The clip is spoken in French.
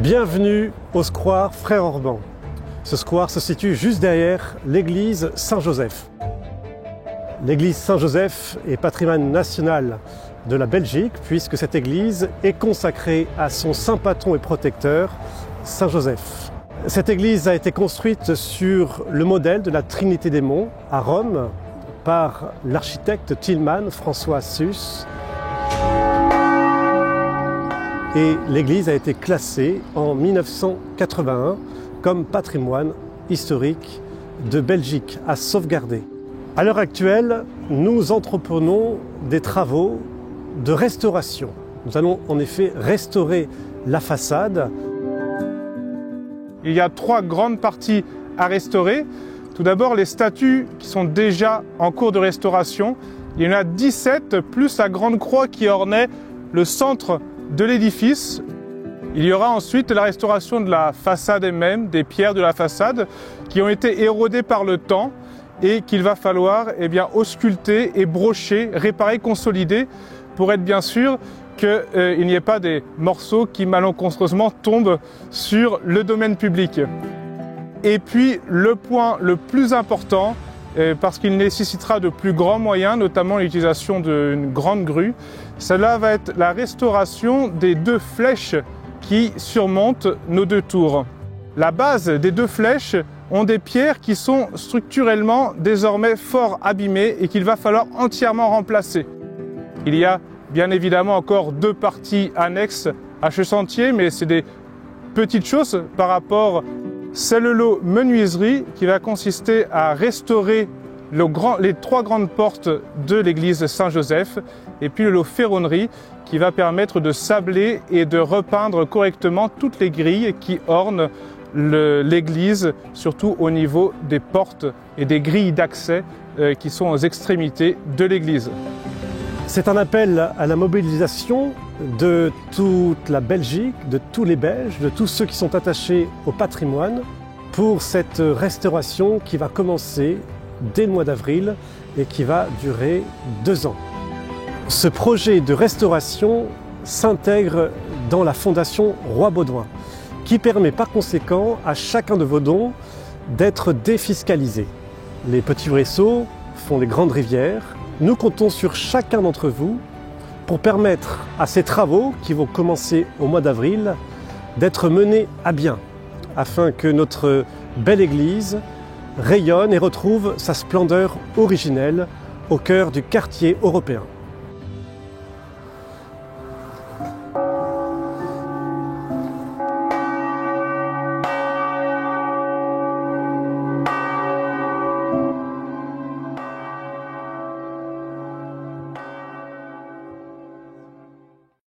Bienvenue au square Frère Orban. Ce square se situe juste derrière l'église Saint-Joseph. L'église Saint-Joseph est patrimoine national de la Belgique puisque cette église est consacrée à son saint patron et protecteur, Saint-Joseph. Cette église a été construite sur le modèle de la Trinité des Monts à Rome par l'architecte Tillman François Susse. Et l'église a été classée en 1981 comme patrimoine historique de Belgique à sauvegarder. À l'heure actuelle, nous entreprenons des travaux de restauration. Nous allons en effet restaurer la façade. Il y a 3 grandes parties à restaurer. Tout d'abord, les statues qui sont déjà en cours de restauration. Il y en a 17, plus la grande croix qui ornait le centre de l'édifice. Il y aura ensuite la restauration de la façade elle-même, des pierres de la façade qui ont été érodées par le temps et qu'il va falloir ausculter et brocher, réparer, consolider pour être bien sûr qu'il n'y ait pas des morceaux qui malencontreusement tombent sur le domaine public. Et puis le point le plus important, parce qu'il nécessitera de plus grands moyens, notamment l'utilisation d'une grande grue, cela va être la restauration des 2 flèches qui surmontent nos 2 tours. La base des 2 flèches ont des pierres qui sont structurellement désormais fort abîmées et qu'il va falloir entièrement remplacer. Il y a bien évidemment encore 2 parties annexes à ce chantier, mais c'est des petites choses par rapport. C'est le lot menuiserie qui va consister à restaurer les 3 grandes portes de l'église Saint-Joseph et puis le lot ferronnerie qui va permettre de sabler et de repeindre correctement toutes les grilles qui ornent l'église, surtout au niveau des portes et des grilles d'accès qui sont aux extrémités de l'église. C'est un appel à la mobilisation de toute la Belgique, de tous les Belges, de tous ceux qui sont attachés au patrimoine pour cette restauration qui va commencer dès le mois d'avril et qui va durer 2 ans. Ce projet de restauration s'intègre dans la Fondation Roi Baudouin qui permet par conséquent à chacun de vos dons d'être défiscalisé. Les petits ruisseaux font les grandes rivières. Nous comptons sur chacun d'entre vous pour permettre à ces travaux qui vont commencer au mois d'avril d'être menés à bien afin que notre belle église rayonne et retrouve sa splendeur originelle au cœur du quartier européen.